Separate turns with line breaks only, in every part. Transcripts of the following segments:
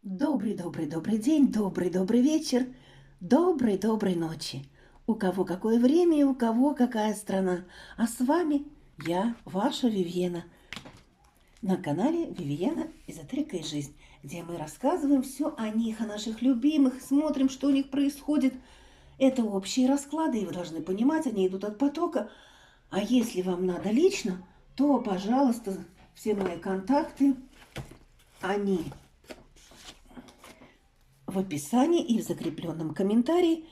Добрый день, добрый вечер, доброй ночи. У кого какое время и у кого какая страна. А с вами я, ваша Вивьена, на канале Вивьена Эзотерика и жизнь, где мы рассказываем все о них, о наших любимых, смотрим, что у них происходит. Это общие расклады, и вы должны понимать, они идут от потока. А если вам надо лично, то, пожалуйста, все мои контакты, они в описании и в закрепленном комментарии.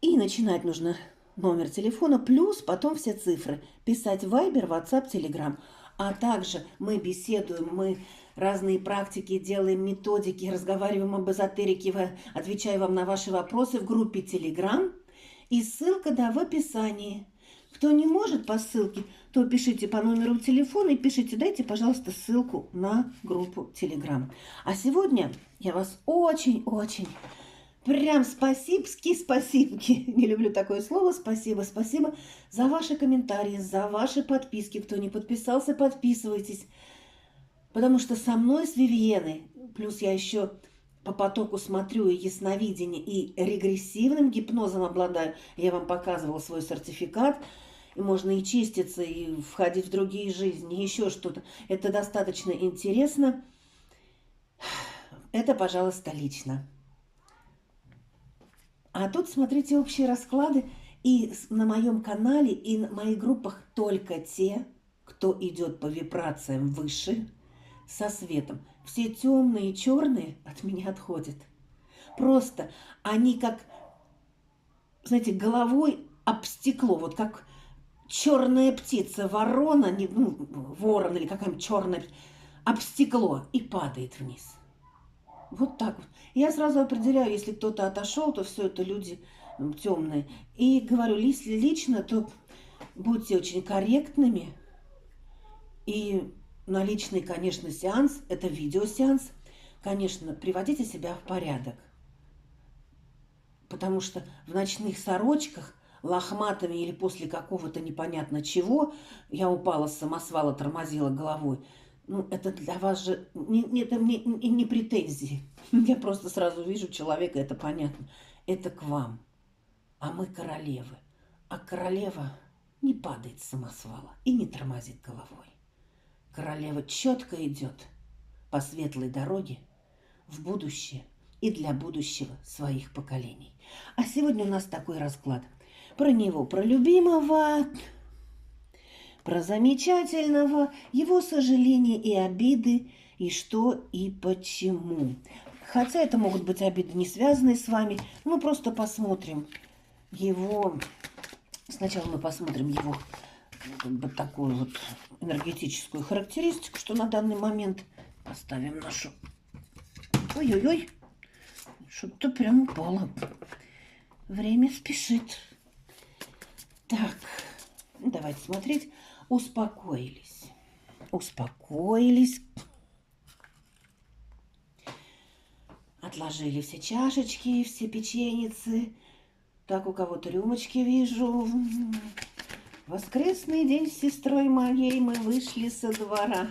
И начинать нужно номер телефона, плюс потом все цифры. Писать в Viber, WhatsApp, Telegram. А также мы беседуем, мы разные практики делаем, методики, разговариваем об эзотерике, отвечаю вам на ваши вопросы в группе Telegram. И ссылка, да, в описании. Кто не может по ссылке, то пишите по номеру телефона и пишите, дайте, пожалуйста, ссылку на группу Telegram. А сегодня я вас очень-очень прям спасибки, не люблю такое слово, спасибо за ваши комментарии, за ваши подписки. Кто не подписался, подписывайтесь. Потому что со мной, с Вивьеной, плюс я еще по потоку смотрю и ясновидение, и регрессивным гипнозом обладаю. Я вам показывала свой сертификат. И можно и чиститься, и входить в другие жизни, еще что-то. Это достаточно интересно. Это, пожалуйста, лично. А тут, смотрите, общие расклады. И на моем канале, и на моих группах только те, кто идет по вибрациям выше, со светом. Все темные и черные от меня отходят. Просто они как, знаете, головой об стекло, вот как черная птица, ворона, ворон или какая-нибудь черная, об стекло и падает вниз. Вот так вот. Я сразу определяю, если кто-то отошел, то все это люди темные. И говорю, если лично, то будьте очень корректными. И на личный, конечно, сеанс, это видеосеанс, конечно, приводите себя в порядок. Потому что в ночных сорочках, лохматыми или после какого-то непонятно чего, я упала с самосвала, тормозила головой. Ну, это для вас же это не претензии. Я просто сразу вижу человека, это понятно. Это к вам. А мы королевы. А королева не падает с самосвала и не тормозит головой. Королева четко идет по светлой дороге в будущее и для будущего своих поколений. А сегодня у нас такой расклад. Про него, про любимого, про замечательного, его сожаления и обиды, и что и почему. Хотя это могут быть обиды, не связанные с вами. Мы просто посмотрим его. Сначала мы посмотрим его вот такую вот энергетическую характеристику, что на данный момент. Поставим нашу... Ой-ой-ой, что-то прям упало. Время спешит. Так, давайте смотреть. Успокоились. Успокоились. Отложили все чашечки, все печеницы. Так, у кого-то рюмочки вижу. Воскресный день с сестрой моей мы вышли со двора.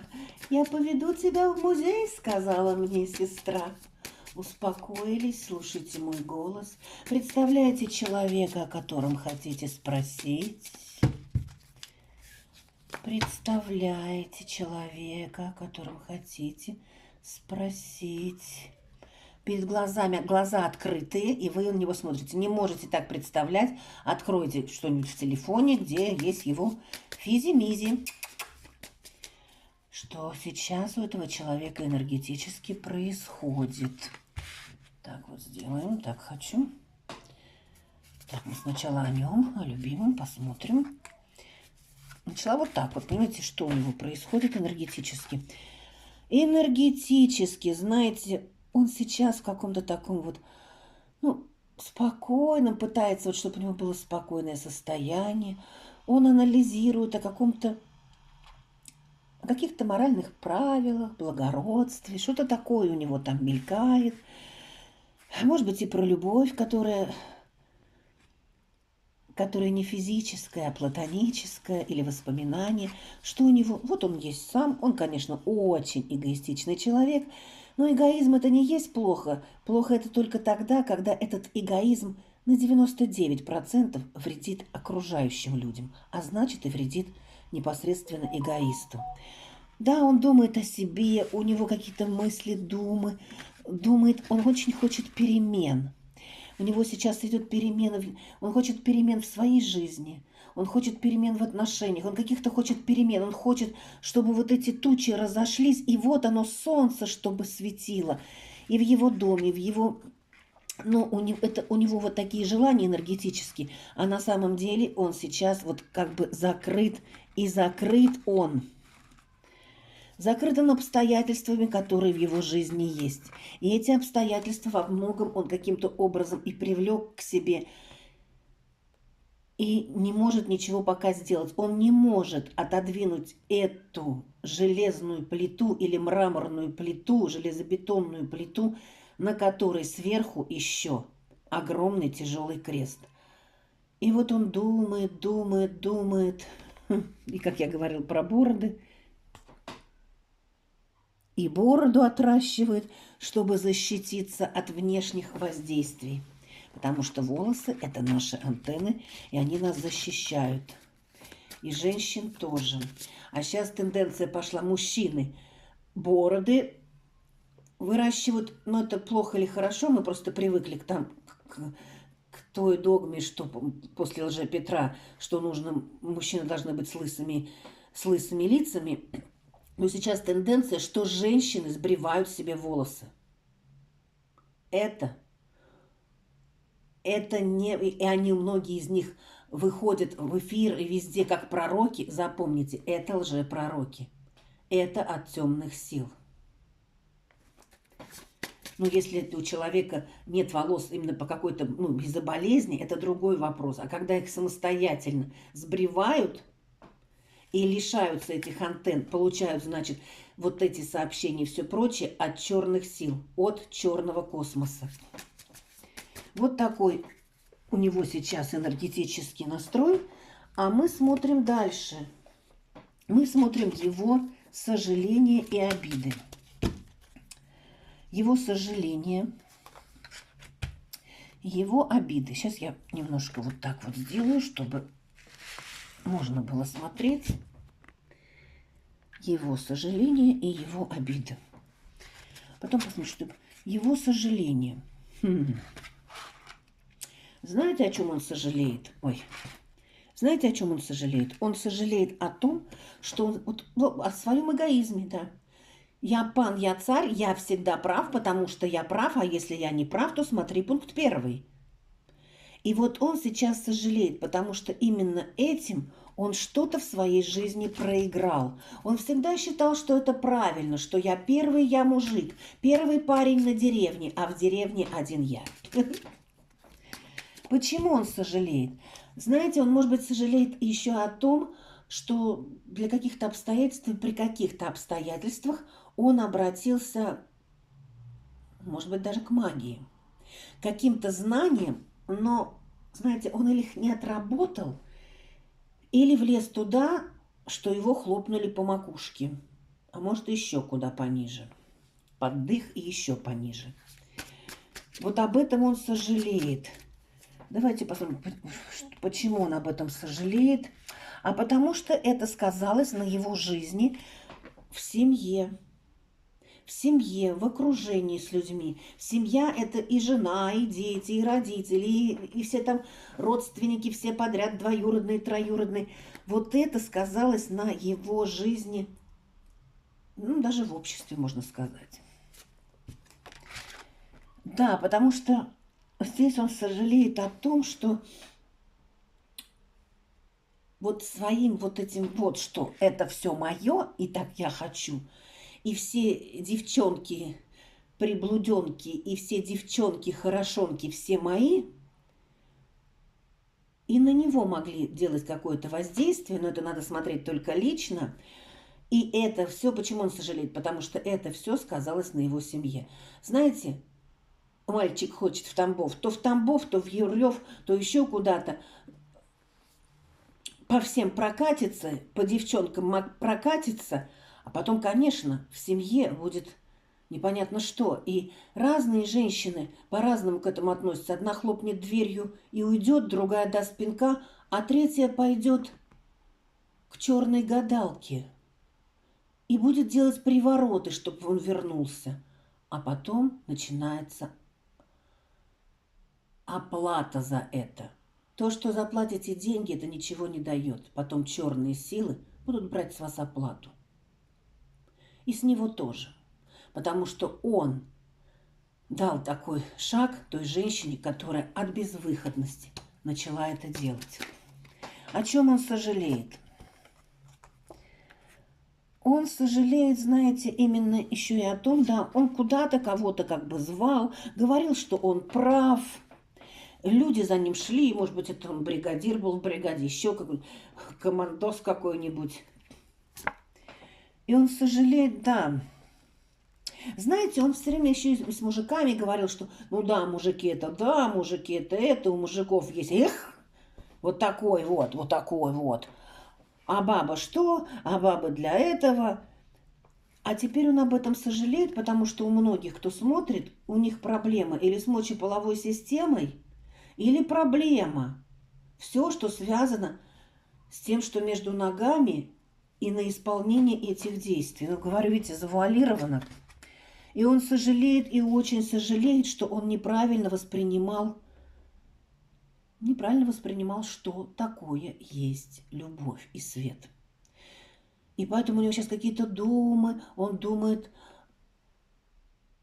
Я поведу тебя в музей, сказала мне сестра. Успокоились, слушайте мой голос. Представляете человека, о котором хотите спросить? Представляете человека, о котором хотите спросить? Перед глазами глаза открытые, и вы на него смотрите. Не можете так представлять. Откройте что-нибудь в телефоне, где есть его физи-мизи. Что сейчас у этого человека энергетически происходит. Так вот сделаем. Так хочу. Так, мы сначала о нем, о любимом посмотрим. Начала вот так вот. Понимаете, что у него происходит энергетически. Энергетически, знаете... Он сейчас в каком-то таком вот, спокойном, пытается, вот, чтобы у него было спокойное состояние. Он анализирует о каких-то моральных правилах, благородстве. Что-то такое у него там мелькает. Может быть, и про любовь, которая которое не физическое, а платоническое или воспоминание, что у него, вот он есть сам, он, конечно, очень эгоистичный человек, но эгоизм это не есть плохо. Плохо это только тогда, когда этот эгоизм на 99% вредит окружающим людям, а значит и вредит непосредственно эгоисту. Да, он думает о себе, у него какие-то мысли, думает, он очень хочет перемен. У него сейчас идет перемена, он хочет перемен в своей жизни, он хочет перемен в отношениях, он каких-то хочет перемен, он хочет, чтобы вот эти тучи разошлись, и вот оно, солнце, чтобы светило. И в его доме, в его... Ну, у него вот такие желания энергетические, а на самом деле он сейчас вот как бы закрыт, и закрыт он. Закрыт он обстоятельствами, которые в его жизни есть. И эти обстоятельства во многом он каким-то образом и привлек к себе, и не может ничего пока сделать. Он не может отодвинуть эту железную плиту или мраморную плиту, железобетонную плиту, на которой сверху еще огромный тяжелый крест. И вот он думает, думает, думает. И как я говорил про бороды, и бороду отращивает, чтобы защититься от внешних воздействий. Потому что волосы – это наши антенны, и они нас защищают. И женщин тоже. А сейчас тенденция пошла. Мужчины бороды выращивают. Но это плохо или хорошо, мы просто привыкли к той догме, что после Лжепетра, что мужчины должны быть с лысыми лицами. Но сейчас тенденция, что женщины сбривают себе волосы. Это не... И многие из них выходят в эфир и везде как пророки. Запомните, это лжепророки. Это от темных сил. Ну, если у человека нет волос именно по какой-то, из-за болезни, это другой вопрос. А когда их самостоятельно сбривают и лишаются этих антенн, получают, значит, вот эти сообщения и все прочее от черных сил, от черного космоса. Вот такой у него сейчас энергетический настрой. А мы смотрим дальше. Мы смотрим его сожаления и обиды. Его сожаления, его обиды. Сейчас я немножко вот так вот сделаю, чтобы можно было смотреть его сожаления и его обиды. Потом посмотрим, что его сожаление. Знаете, о чем он сожалеет? Знаете, о чем он сожалеет? Он сожалеет о том, что о своем эгоизме, да. Я пан, я царь, я всегда прав, потому что я прав, а если я не прав, то смотри пункт 1. И вот он сейчас сожалеет, потому что именно этим он что-то в своей жизни проиграл. Он всегда считал, что это правильно, что я первый, я мужик, первый парень на деревне, а в деревне один я. Почему он сожалеет? Знаете, он, может быть, сожалеет еще о том, что для каких-то обстоятельств, при каких-то обстоятельствах он обратился, может быть, даже к магии, каким-то знаниям, но, знаете, он или их не отработал, или влез туда, что его хлопнули по макушке, а может, еще куда пониже, под дых и еще пониже. Вот об этом он сожалеет. Давайте посмотрим, почему он об этом сожалеет. А потому что это сказалось на его жизни в семье. В семье, в окружении с людьми. Семья – это и жена, и дети, и родители, и все там родственники, все подряд, двоюродные, троюродные. Вот это сказалось на его жизни, даже в обществе, можно сказать. Да, потому что здесь он сожалеет о том, что вот своим вот этим вот, что это все мое, и так я хочу, и все девчонки приблуденки, и все девчонки хорошонки, все мои, и на него могли делать какое-то воздействие, но это надо смотреть только лично. И это все, почему он сожалеет? Потому что это все сказалось на его семье. Знаете, мальчик хочет в Тамбов, то в Юрлёв, то еще куда-то. по всем прокатится, по девчонкам прокатится, а потом, конечно, в семье будет непонятно что. И разные женщины по-разному к этому относятся. Одна хлопнет дверью и уйдет, другая даст пинка, а третья пойдет к черной гадалке и будет делать привороты, чтобы он вернулся. А потом начинается оплата за это. То, что заплатите деньги, это ничего не дает. Потом черные силы будут брать с вас оплату. И с него тоже. Потому что он дал такой шаг той женщине, которая от безвыходности начала это делать. О чем он сожалеет? Он сожалеет, знаете, именно еще и о том, да, он куда-то кого-то как бы звал, говорил, что он прав. Люди за ним шли, может быть, это он бригадир был в бригаде, еще какой-нибудь командос какой-нибудь. И он сожалеет, да. Знаете, он все время еще и с мужиками говорил, что ну да, мужики это, у мужиков есть. Эх, вот такой вот, вот такой вот. А баба что? А баба для этого. А теперь он об этом сожалеет, потому что у многих, кто смотрит, у них проблема или с мочеполовой системой, или проблема. Все, что связано с тем, что между ногами и на исполнение этих действий. Ну, говорю, видите, завуалировано. И он сожалеет, и очень сожалеет, что он неправильно воспринимал, что такое есть любовь и свет. И поэтому у него сейчас какие-то думы, он думает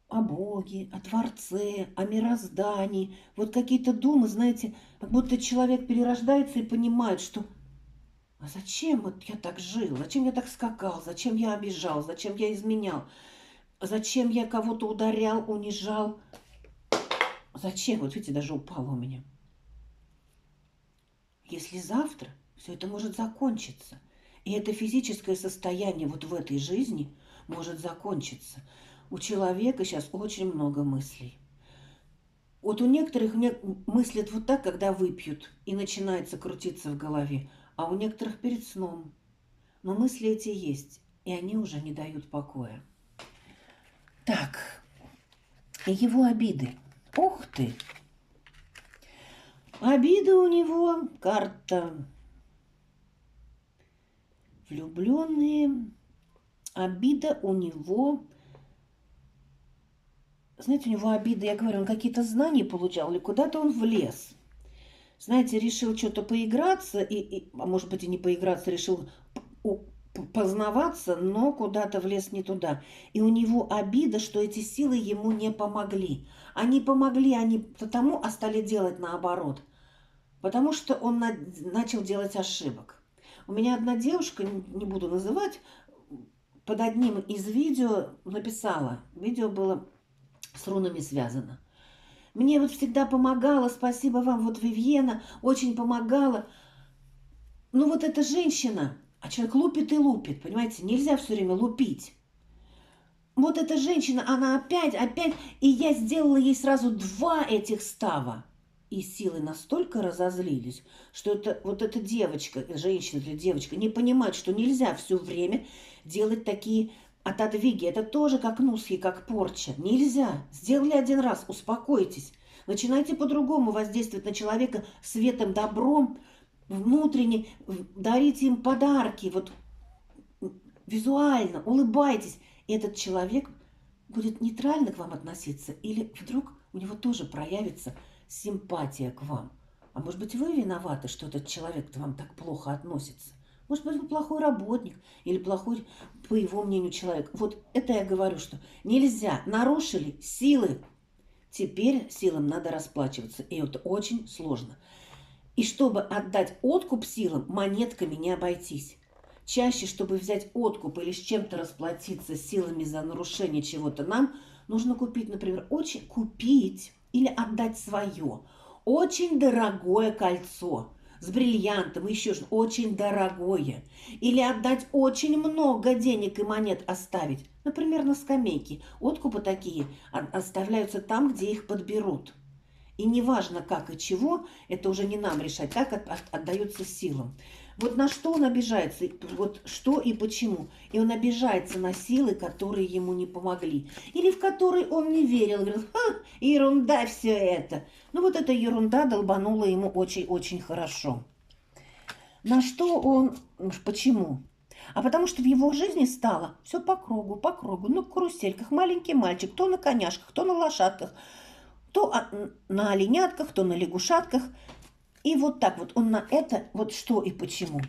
о Боге, о Творце, о мироздании. Вот какие-то думы, знаете, как будто человек перерождается и понимает, что а зачем вот я так жил, зачем я так скакал, зачем я обижал, зачем я изменял, зачем я кого-то ударял, унижал, зачем, вот видите, даже упало у меня. Если завтра все это может закончиться, и это физическое состояние вот в этой жизни может закончиться. У человека сейчас очень много мыслей. Вот у некоторых мыслят вот так, когда выпьют, и начинается крутиться в голове, а у некоторых перед сном. Но мысли эти есть, и они уже не дают покоя. Так, его обиды. Ух ты! Обида у него, карта. Влюбленные. Обида у него. Знаете, у него обида, я говорю, он какие-то знания получал, или куда-то он влез. Знаете, решил что-то поиграться, а может быть и не поиграться, решил познаваться, но куда-то влез не туда. И у него обида, что эти силы ему не помогли. Они помогли, они потому, а стали делать наоборот. Потому что он начал делать ошибок. У меня одна девушка, не буду называть, под одним из видео написала. Видео было с рунами связано. Мне вот всегда помогала, спасибо вам, вот Вивьена очень помогала. Ну вот эта женщина, а человек лупит и лупит, понимаете, нельзя все время лупить. Вот эта женщина, она опять, и я сделала ей сразу 2 этих става. И силы настолько разозлились, что вот эта девочка, женщина или девочка, не понимает, что нельзя все время делать такие отодвиги. Это тоже как нусхи, как порча. Нельзя. Сделали 1 раз, успокойтесь. Начинайте по-другому воздействовать на человека светом, добром, внутренне, дарите им подарки, вот визуально, улыбайтесь. И этот человек будет нейтрально к вам относиться, или вдруг у него тоже проявится симпатия к вам. А может быть, вы виноваты, что этот человек к вам так плохо относится? Может быть, вы плохой работник или плохой, по его мнению, человек. Вот это я говорю, что нельзя. Нарушили силы. Теперь силам надо расплачиваться. И это очень сложно. И чтобы отдать откуп силам, монетками не обойтись. Чаще, чтобы взять откуп или с чем-то расплатиться силами за нарушение чего-то, нам нужно купить, например, купить или отдать свое очень дорогое кольцо с бриллиантом, еще что очень дорогое. Или отдать очень много денег и монет оставить. Например, на скамейке. Откупы такие оставляются там, где их подберут. И неважно как и чего, это уже не нам решать, так отдаются силам. Вот на что он обижается, вот что и почему. И он обижается на силы, которые ему не помогли. Или в которые он не верил. Говорит, ерунда все это. Ну вот эта ерунда долбанула ему очень-очень хорошо. На что он, почему? А потому что в его жизни стало все по кругу, на карусельках. Маленький мальчик, то на коняшках, то на лошадках, то на оленятках, то на лягушатках. И вот так вот он на это, вот что и почему.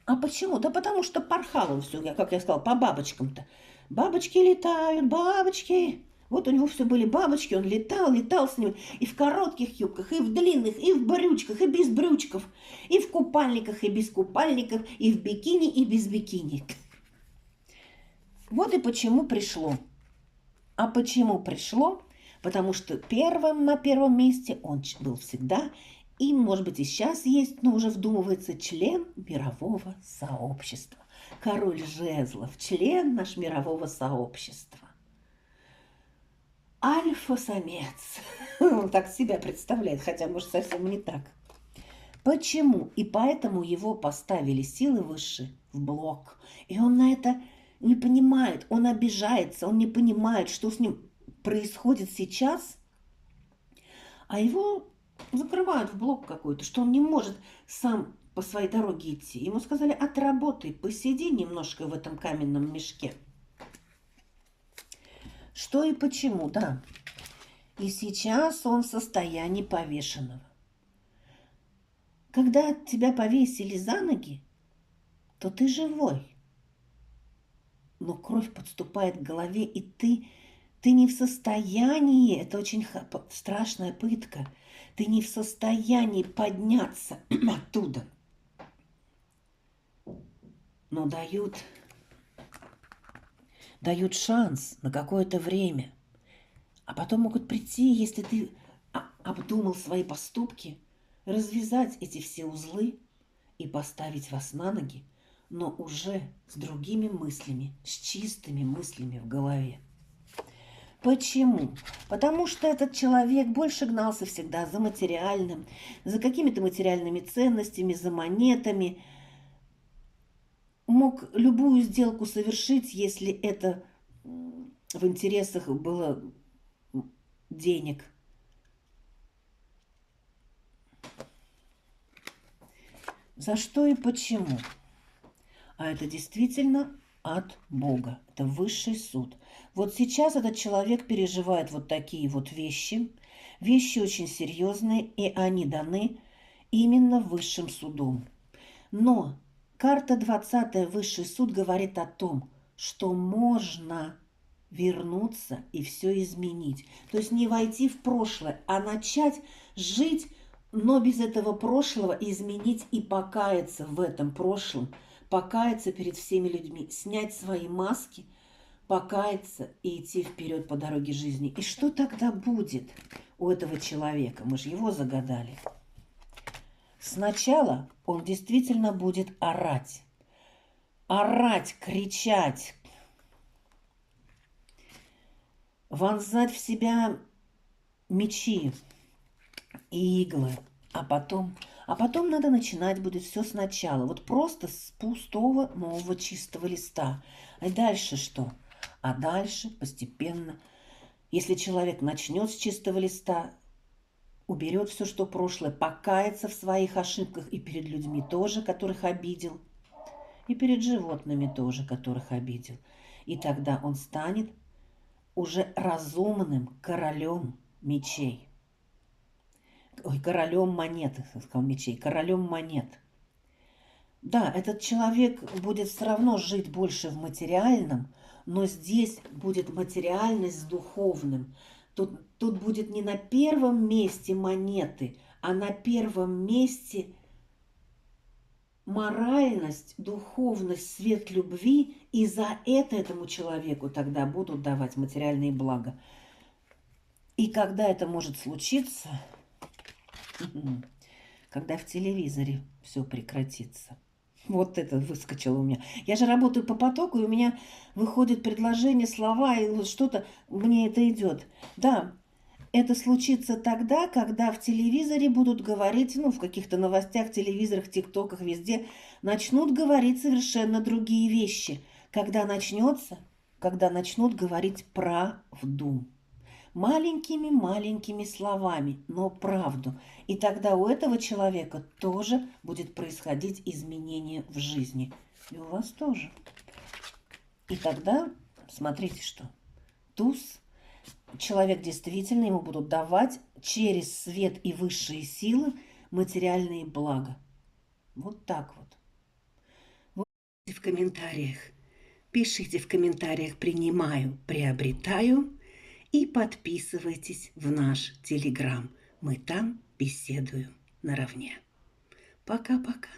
А почему? Да потому что порхал он все, как я сказала, по бабочкам-то. Бабочки летают, бабочки. Вот у него все были бабочки, он летал с ними. И в коротких юбках, и в длинных, и в брючках, и без брючков. И в купальниках, и без купальников, и в бикини, и без бикини. Вот и почему пришло. А почему пришло? Потому что на первом месте он был всегда, и, может быть, и сейчас есть, но уже вдумывается, член мирового сообщества. Король жезлов, член наш мирового сообщества. Альфа-самец. Он так себя представляет, хотя, может, совсем не так. Почему? И поэтому его поставили силы высшие в блок. И он на это не понимает, он обижается, он не понимает, что с ним происходит сейчас, а его закрывают в блок какой-то, что он не может сам по своей дороге идти. Ему сказали, отработай, посиди немножко в этом каменном мешке. Что и почему, да. И сейчас он в состоянии повешенного. Когда тебя повесили за ноги, то ты живой. Но кровь подступает к голове, и ты не в состоянии, это очень страшная пытка, ты не в состоянии подняться оттуда. Но дают шанс на какое-то время. А потом могут прийти, если ты обдумал свои поступки, развязать эти все узлы и поставить вас на ноги, но уже с другими мыслями, с чистыми мыслями в голове. Почему? Потому что этот человек больше гнался всегда за материальным, за какими-то материальными ценностями, за монетами. Мог любую сделку совершить, если это в интересах было денег. За что и почему? А это действительно от Бога. Это высший суд. Вот сейчас этот человек переживает вот такие вот вещи. Вещи очень серьезные, и они даны именно высшим судом. Но карта 20, высший суд, говорит о том, что можно вернуться и все изменить. То есть не войти в прошлое, а начать жить, но без этого прошлого изменить и покаяться в этом прошлом, покаяться перед всеми людьми, снять свои маски, покаяться и идти вперед по дороге жизни. И что тогда будет у этого человека? Мы же его загадали. Сначала он действительно будет орать. Орать, кричать, вонзать в себя мечи и иглы. А потом надо начинать будет все сначала. Вот просто с пустого, нового, чистого листа. А дальше что? А дальше постепенно, если человек начнет с чистого листа, уберет все, что прошлое, покается в своих ошибках и перед людьми тоже, которых обидел, и перед животными тоже, которых обидел. И тогда он станет уже разумным королем мечей. Ой, королем монет, я сказал мечей, королем монет. Да, этот человек будет все равно жить больше в материальном, но здесь будет материальность с духовным. Тут будет не на первом месте монеты, а на первом месте моральность, духовность, свет любви, и за это этому человеку тогда будут давать материальные блага. И когда это может случиться, когда в телевизоре все прекратится. Вот это выскочило у меня. Я же работаю по потоку, и у меня выходит предложение, слова, и вот что-то мне это идет. Да, Это случится тогда, когда в телевизоре будут говорить, ну, в каких-то новостях, телевизорах, тиктоках, везде, начнут говорить совершенно другие вещи. Когда начнут говорить правду. Маленькими-маленькими словами, но правду. И тогда у этого человека тоже будет происходить изменение в жизни. И у вас тоже. И тогда, смотрите что, туз, человек действительно, ему будут давать через свет и высшие силы материальные блага. Вот так вот. В комментариях. Пишите в комментариях «принимаю», «приобретаю» и подписывайтесь в наш Телеграм. Мы там беседуем наравне. Пока-пока.